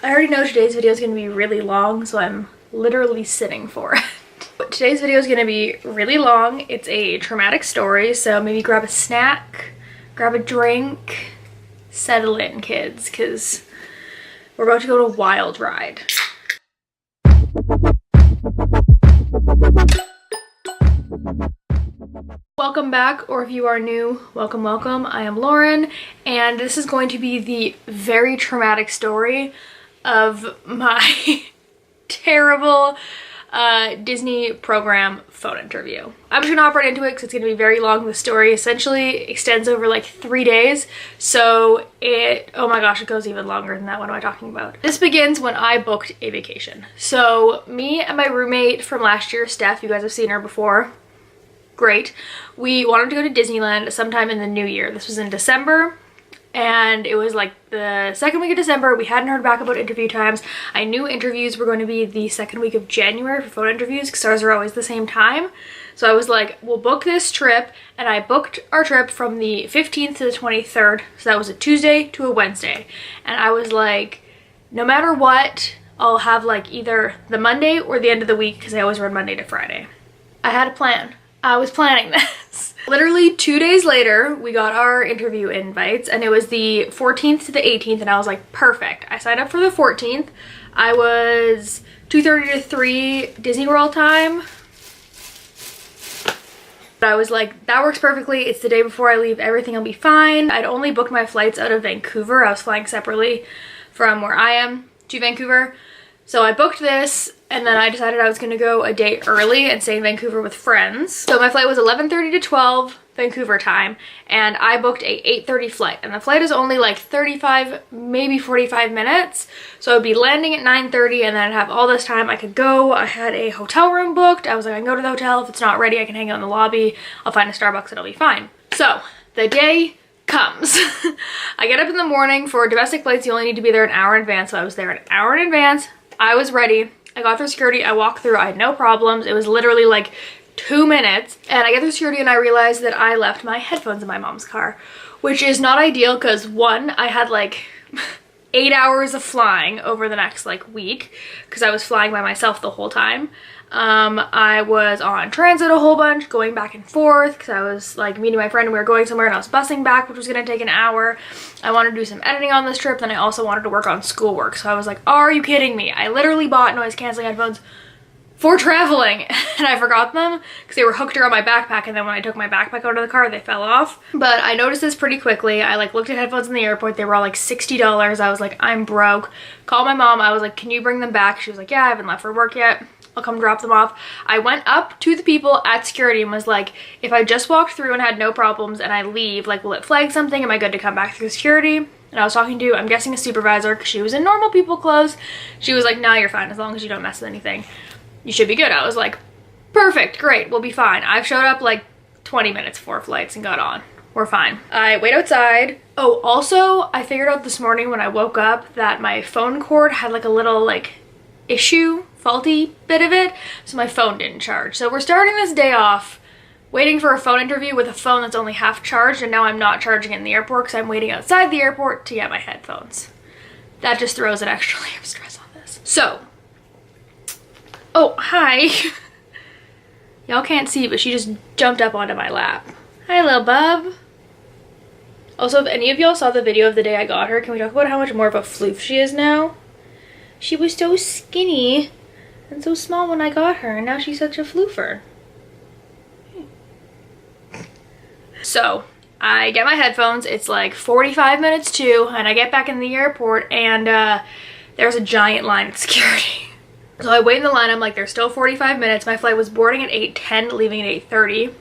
I already know today's video is going to be really long, so I'm literally sitting for it. But today's video is going to be really long. It's a traumatic story, so maybe grab a snack, grab a drink, settle in, kids, because we're about to go to a wild ride. Welcome back, or if you are new, welcome, welcome. I am Lauren, and this is going to be the very traumatic story of my terrible Disney program phone interview. I'm just gonna hop right into it because it's gonna be very long. The story essentially extends over like 3 days, so oh my gosh, it goes even longer than that. What am I talking about? This begins when I booked a vacation. So me and my roommate from last year, Steph, you guys have seen her before. Great. We wanted to go to Disneyland sometime in the new year. This was in December, and it was like the second week of December. We hadn't heard back about interview times. I knew interviews were going to be the second week of January for phone interviews because ours are always the same time. So I was like, we'll book this trip, and I booked our trip from the 15th to the 23rd. So that was a Tuesday to a Wednesday. And I was like, no matter what, I'll have like either the Monday or the end of the week because I always run Monday to Friday. I had a plan. I was planning this. Literally 2 days later, we got our interview invites, and it was the 14th to the 18th, and I was like, perfect. I signed up for the 14th. I was 2:30 to 3 Disney World time. But I was like, that works perfectly. It's the day before I leave. Everything will be fine. I'd only booked my flights out of Vancouver. I was flying separately from where I am to Vancouver. So I booked this, and then I decided I was going to go a day early and stay in Vancouver with friends. So my flight was 11:30 to 12 Vancouver time, and I booked a 8:30 flight. And the flight is only like 35, maybe 45 minutes. So I'd be landing at 9:30, and then I'd have all this time I could go. I had a hotel room booked. I was like, I can go to the hotel. If it's not ready, I can hang out in the lobby. I'll find a Starbucks, it'll be fine. So the day comes. I get up in the morning. For domestic flights, you only need to be there an hour in advance. So I was there an hour in advance. I was ready. I got through security. I walked through. I had no problems. It was literally like 2 minutes. And I get through security, and I realized that I left my headphones in my mom's car, which is not ideal because, one, I had like 8 hours of flying over the next like week because I was flying by myself the whole time. I was on transit a whole bunch, going back and forth because I was like meeting my friend and we were going somewhere, and I was busing back, which was going to take an hour. I wanted to do some editing on this trip, then I also wanted to work on schoolwork. So I was like, are you kidding me? I literally bought noise canceling headphones for traveling, and I forgot them because they were hooked around my backpack, and then when I took my backpack out of the car, they fell off. But I noticed this pretty quickly. I like looked at headphones in the airport. They were all like $60. I was like, I'm broke. Called my mom. I was like, can you bring them back? She was like, yeah, I haven't left for work yet. I'll come drop them off. I went up to the people at security and was like, if I just walked through and had no problems and I leave, like, will it flag something? Am I good to come back through security? And I was talking to, I'm guessing, a supervisor because she was in normal people clothes. She was like, nah, you're fine. As long as you don't mess with anything, you should be good. I was like, perfect, great, we'll be fine. I've showed up like 20 minutes before flights and got on. We're fine. I wait outside. Oh, also, I figured out this morning when I woke up that my phone cord had like a little like issue, faulty bit of it, so my phone didn't charge. So we're starting this day off waiting for a phone interview with a phone that's only half charged, and now I'm not charging it in the airport because I'm waiting outside the airport to get my headphones. That just throws an extra layer of stress on this. So, oh, hi. Y'all can't see, but she just jumped up onto my lap. Hi, little bub. Also, if any of y'all saw the video of the day I got her, can we talk about how much more of a floof she is now? She was so skinny and so small when I got her, and now she's such a floofer. So I get my headphones. It's like 45 minutes to, and I get back in the airport, and there's a giant line at security. So I wait in the line. I'm like, there's still 45 minutes. My flight was boarding at 8:10, leaving at 8:30,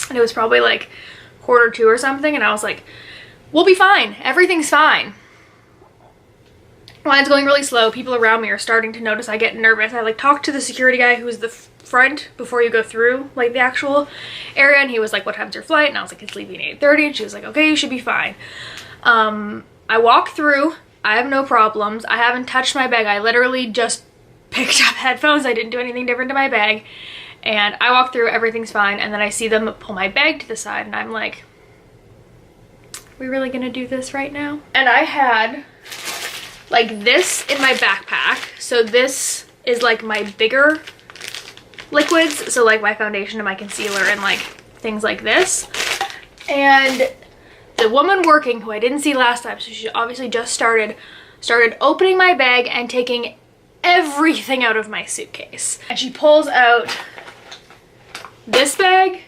and it was probably like 1:45 or something, and I was like, we'll be fine. Everything's fine. Line's going really slow. People around me are starting to notice I get nervous. I like talked to the security guy who's the front before you go through like the actual area, and he was like, what time's your flight? And I was like, it's leaving at 8:30, and she was like, okay, you should be fine. I walk through. I have no problems. I haven't touched my bag. I literally just picked up headphones. I didn't do anything different to my bag, and I walk through. Everything's fine, and then I see them pull my bag to the side, and I'm like, we really gonna do this right now? And I had like this in my backpack. So this is like my bigger liquids. So like my foundation and my concealer and like things like this. And the woman working, who I didn't see last time, so she obviously just started opening my bag and taking everything out of my suitcase. And she pulls out this bag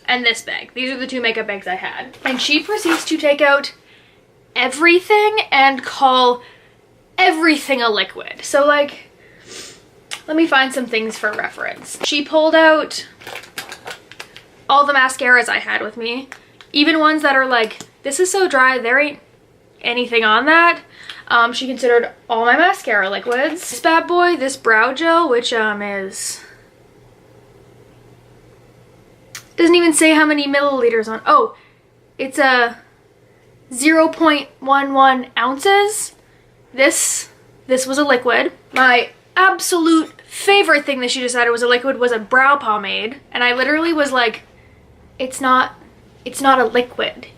and this bag. These are the two makeup bags I had. And she proceeds to take out everything and call everything a liquid. So like, let me find some things for reference. She pulled out all the mascaras I had with me, even ones that are like, this is so dry, there ain't anything on that. She considered all my mascara liquids. This bad boy, this brow gel, which is, doesn't even say how many milliliters on. Oh, it's a 0.11 ounces. This was a liquid. My absolute favorite thing that she decided was a liquid was a brow pomade, and I literally was like, it's not a liquid.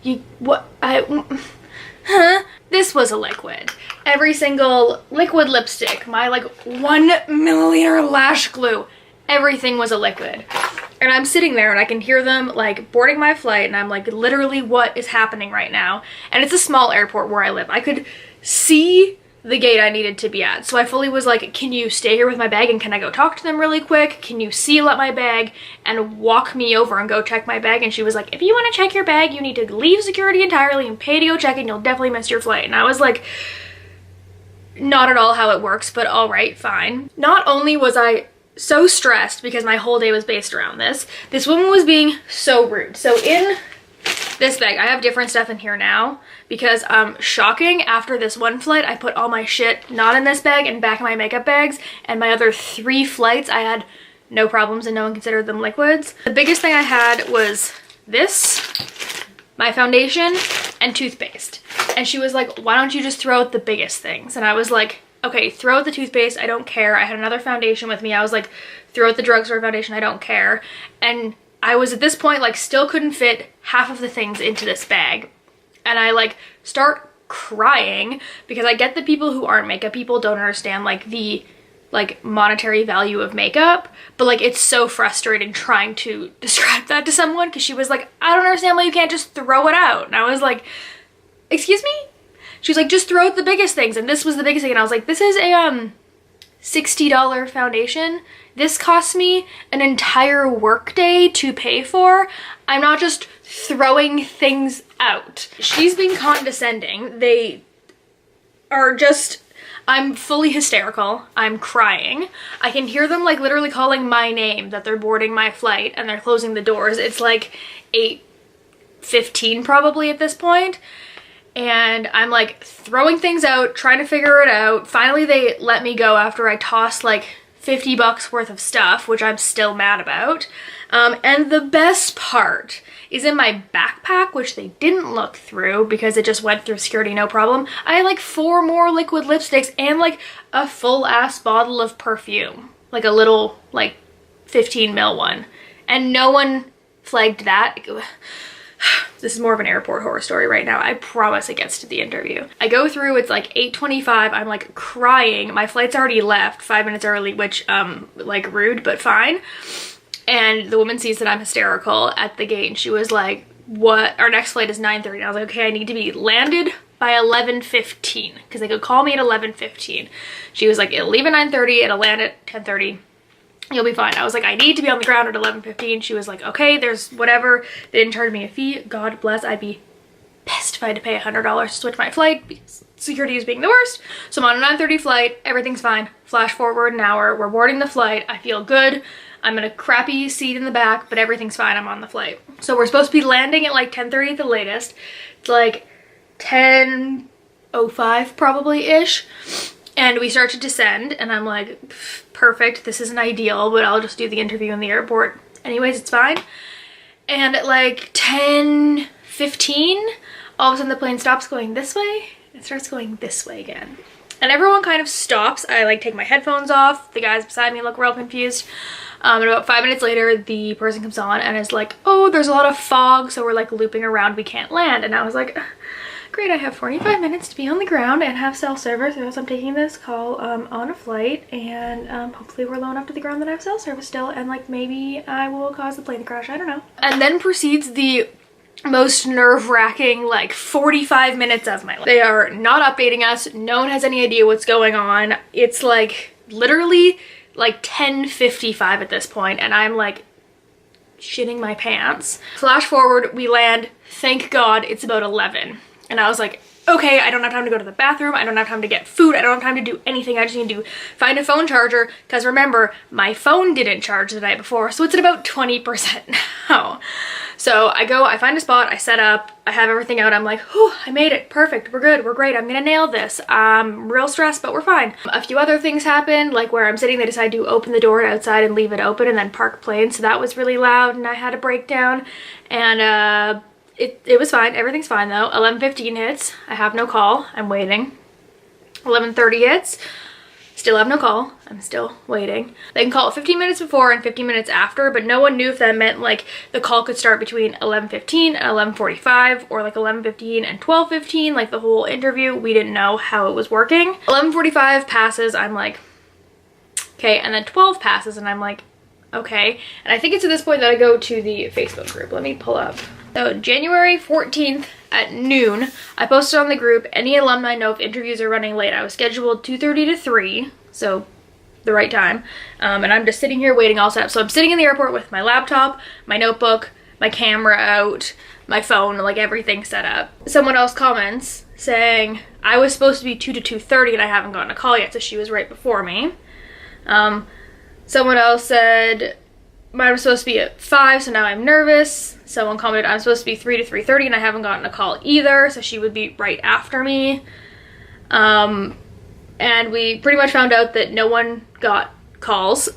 This was a liquid. Every single liquid lipstick, my like 1 milliliter lash glue, everything was a liquid. And I'm sitting there and I can hear them like boarding my flight, and I'm like, literally, what is happening right now? And it's a small airport where I live. I could see the gate I needed to be at. So I fully was like, can you stay here with my bag and can I go talk to them really quick? Can you seal up my bag and walk me over and go check my bag? And she was like, if you want to check your bag, you need to leave security entirely and pay to go check it, and you'll definitely miss your flight. And I was like, not at all how it works, but all right, fine. Not only was I so stressed because my whole day was based around this woman was being so rude. So in this bag, I have different stuff in here now because shocking, after this one flight I put all my shit not in this bag and back in my makeup bags, and my other 3 flights I had no problems and no one considered them liquids. The biggest thing I had was this, my foundation, and toothpaste. And she was like, why don't you just throw out the biggest things? And I was like, okay, throw out the toothpaste, I don't care. I had another foundation with me. I was like, throw out the drugstore foundation, I don't care. And I was at this point like still couldn't fit half of the things into this bag. And I like start crying because I get that people who aren't makeup people don't understand like the like monetary value of makeup, but like it's so frustrating trying to describe that to someone, because she was like, I don't understand why you can't just throw it out. And I was like, excuse me? She was like, just throw out the biggest things. And this was the biggest thing. And I was like, this is a $60 foundation. This cost me an entire workday to pay for. I'm not just throwing things out. She's being condescending. They are just, I'm fully hysterical. I'm crying. I can hear them like literally calling my name, that they're boarding my flight and they're closing the doors. It's like 8:15 probably at this point. And I'm like throwing things out, trying to figure it out. Finally, they let me go after I tossed like $50 worth of stuff, which I'm still mad about. And the best part is in my backpack, which they didn't look through because it just went through security no problem. I had like 4 more liquid lipsticks and like a full ass bottle of perfume, like a little like 15 ml one. And no one flagged that. This is more of an airport horror story right now. I promise it gets to the interview. I go through, it's like 8:25. I'm like crying. My flight's already left 5 minutes early, which like rude, but fine. And the woman sees that I'm hysterical at the gate, and she was like, what? Our next flight is 9:30. And I was like, okay, I need to be landed by 11:15 because they could call me at 11:15. She was like, it'll leave at 9:30, it'll land at 10:30. You'll be fine. I was like, I need to be on the ground at 11:15. She was like, okay, there's whatever. They didn't charge me a fee. God bless. I'd be pissed if I had to pay $100 to switch my flight because security is being the worst. So I'm on a 9:30 flight. Everything's fine. Flash forward an hour. We're boarding the flight. I feel good. I'm in a crappy seat in the back, but everything's fine. I'm on the flight. So we're supposed to be landing at like 10:30 at the latest. It's like 10:05 probably-ish. And we start to descend, and I'm like, perfect, this isn't ideal, but I'll just do the interview in the airport. Anyways, it's fine. And at like 10:15, all of a sudden the plane stops going this way, and starts going this way again. And everyone kind of stops. I like take my headphones off. The guys beside me look real confused. And about 5 minutes later, the person comes on and is like, oh, there's a lot of fog, so we're like looping around, we can't land. And I was like, great, I have 45 minutes to be on the ground and have cell service because I'm taking this call on a flight, and hopefully we're low enough to the ground that I have cell service still, and like maybe I will cause the plane to crash, I don't know. And then proceeds the most nerve-wracking like 45 minutes of my life. They are not updating us. No one has any idea what's going on. It's like literally like 10:55 at this point, and I'm like shitting my pants. Flash forward, we land, thank God it's about 11. And I was like, okay, I don't have time to go to the bathroom, I don't have time to get food, I don't have time to do anything, I just need to find a phone charger, because remember, my phone didn't charge the night before, so it's at about 20% now. So I go, I find a spot, I set up, I have everything out, I'm like, whew, I made it, perfect, we're good, we're great, I'm gonna nail this. I'm real stressed, but we're fine. A few other things happened, like where I'm sitting, they decided to open the door outside and leave it open and then park plane, so that was really loud and I had a breakdown, and it was fine, everything's fine though. 11:15 hits, I have no call, I'm waiting. 11:30 hits, still have no call, I'm still waiting. They can call it 15 minutes before and 15 minutes after, but no one knew if that meant like the call could start between 11:15 and 11:45 or like 11:15 and 12:15, like the whole interview. We didn't know how it was working. 11:45 passes, I'm like, okay, and then 12 passes and I'm like, okay. And I think it's at this point that I go to the Facebook group. Let me pull up. So January 14th at noon, I posted on the group, any alumni know if interviews are running late. I was scheduled 2:30 to 3, so the right time. And I'm just sitting here waiting all set up. So I'm sitting in the airport with my laptop, my notebook, my camera out, my phone, like everything set up. Someone else comments saying, I was supposed to be 2 to 2:30 and I haven't gotten a call yet, so she was right before me. Someone else said, mine was supposed to be at 5, so now I'm nervous. Someone commented, I'm supposed to be 3 to 3:30 and I haven't gotten a call either, so she would be right after me. And we pretty much found out that no one got calls.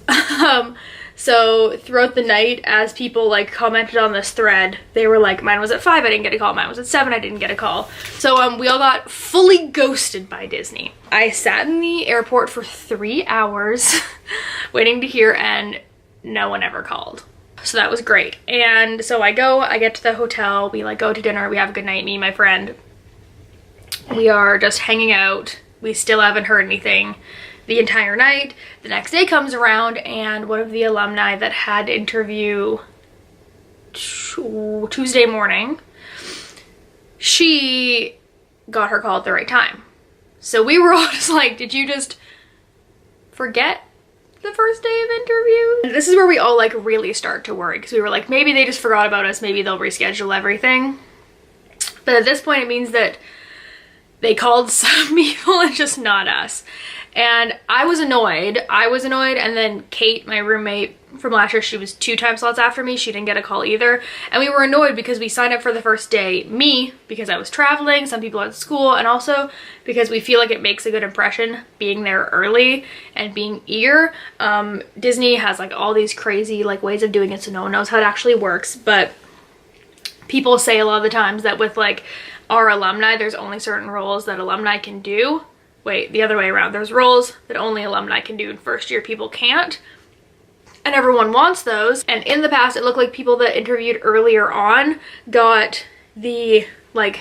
So throughout the night, as people like commented on this thread, they were like, mine was at 5, I didn't get a call. Mine was at 7, I didn't get a call. So we all got fully ghosted by Disney. I sat in the airport for 3 hours waiting to hear, and no one ever called. So that was great. And so I get to the hotel, we like go to dinner, we have a good night, me and my friend. We are just hanging out. We still haven't heard anything the entire night. The next day comes around and one of the alumni that had interview Tuesday morning, she got her call at the right time. So we were all just like, did you just forget the first day of interview? And this is where we all like really start to worry, because we were like, maybe they just forgot about us, maybe they'll reschedule everything. But at this point it means that they called some people and just not us. And I was annoyed, and then Kate, my roommate from last year, she was 2 time slots after me, she didn't get a call either. And we were annoyed because we signed up for the first day, me, because I was traveling, some people at school, and also because we feel like it makes a good impression being there early and being eager. Disney has like all these crazy like ways of doing it, so no one knows how it actually works, but people say a lot of the times that with like our alumni, there's only certain roles that alumni can do. Wait, the other way around. There's roles that only alumni can do and first year people can't. And everyone wants those. And in the past, it looked like people that interviewed earlier on got the like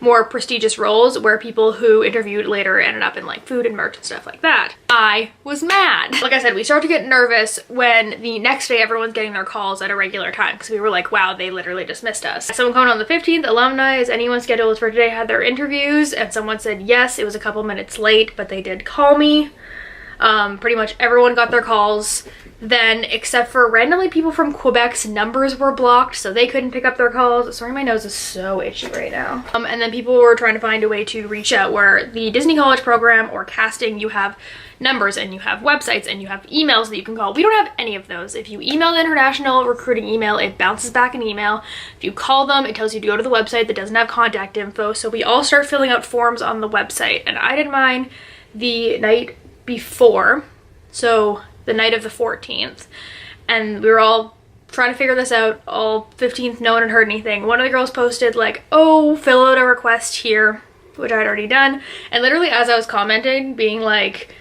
more prestigious roles, where people who interviewed later ended up in like food and merch and stuff like that. I was mad. Like I said, we started to get nervous when the next day everyone's getting their calls at a regular time, because we were like, wow, they literally just missed us. Someone commented on the 15th, alumni, is anyone scheduled for today had their interviews? And someone said yes, it was a couple minutes late, but they did call me. Pretty much everyone got their calls then, except for randomly people from Quebec's numbers were blocked, so they couldn't pick up their calls. Sorry, my nose is so itchy right now. And then people were trying to find a way to reach out, where the Disney College program or casting, you have numbers and you have websites and you have emails that you can call. We don't have any of those. If you email the international recruiting email, it bounces back an email. If you call them, it tells you to go to the website that doesn't have contact info. So we all start filling out forms on the website, and I did mine the night before, so the night of the 14th, and we were all trying to figure this out. All 15th, no one had heard anything. One of the girls posted like, oh, fill out a request here, which I'd already done, and literally as I was commenting, being like,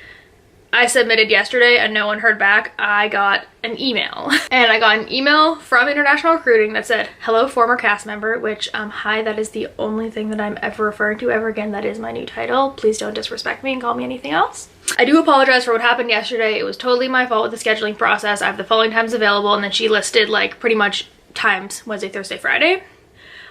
I submitted yesterday and no one heard back, I got an email. And I got an email from International Recruiting that said, hello, former cast member, which, hi, that is the only thing that I'm ever referring to ever again. That is my new title. Please don't disrespect me and call me anything else. I do apologize for what happened yesterday. It was totally my fault with the scheduling process. I have the following times available, and then she listed like pretty much times Wednesday, Thursday, Friday.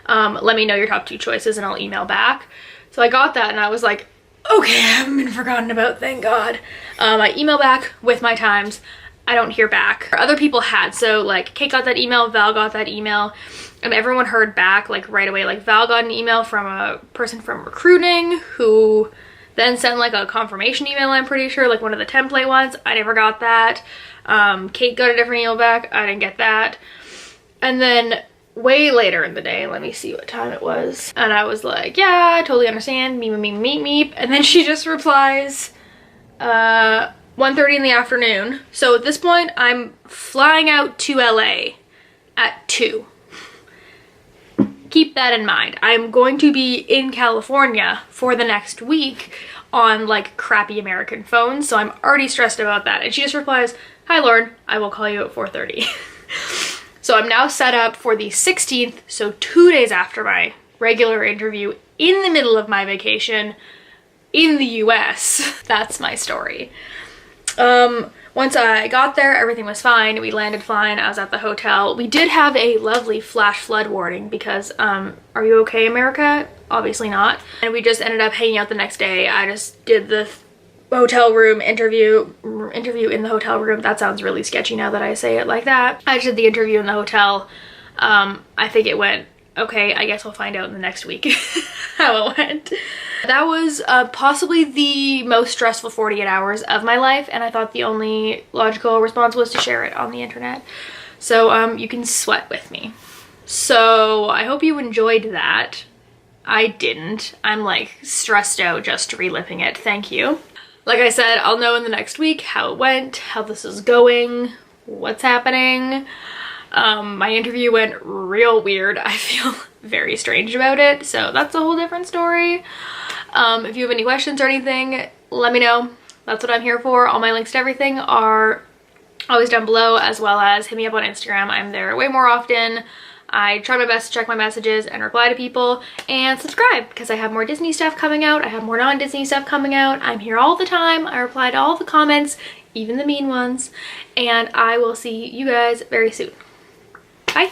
Let me know your top 2 choices and I'll email back. So I got that and I was like, okay, I haven't been forgotten about, thank God. I email back with my times. I don't hear back. Other people had, so like Kate got that email, Val got that email, and everyone heard back like right away. Like Val got an email from a person from recruiting who then sent like a confirmation email, I'm pretty sure, like one of the template ones. I never got that. Kate got a different email back. I didn't get that. And then way later in the day, let me see what time it was, and I was like, yeah, I totally understand, meep meep meep meep, and then she just replies 1:30 in the afternoon. So at this point I'm flying out to LA at 2. Keep that in mind. I'm going to be in California for the next week on like crappy American phones, so I'm already stressed about that. And she just replies, hi Lauren, I will call you at 4:30. So I'm now set up for the 16th, so 2 days after my regular interview, in the middle of my vacation in the US. That's my story. Once I got there, everything was fine. We landed fine. I was at the hotel. We did have a lovely flash flood warning because, are you okay, America? Obviously not. And we just ended up hanging out the next day. I just did the hotel room interview in the hotel room. That sounds really sketchy now that I say it like that. I just did the interview in the hotel. I think it went okay. I guess we'll find out in the next week how it went. That was possibly the most stressful 48 hours of my life, and I thought the only logical response was to share it on the internet. So you can sweat with me. So I hope you enjoyed that. I didn't. I'm like stressed out just reliving it. Thank you. Like I said, I'll know in the next week how it went, how this is going, what's happening. My interview went real weird. I feel very strange about it, so that's a whole different story. If you have any questions or anything, let me know. That's what I'm here for. All my links to everything are always down below, as well as hit me up on Instagram. I'm there way more often. I try my best to check my messages and reply to people, and subscribe because I have more Disney stuff coming out. I have more non-Disney stuff coming out. I'm here all the time. I reply to all the comments, even the mean ones, and I will see you guys very soon. Bye.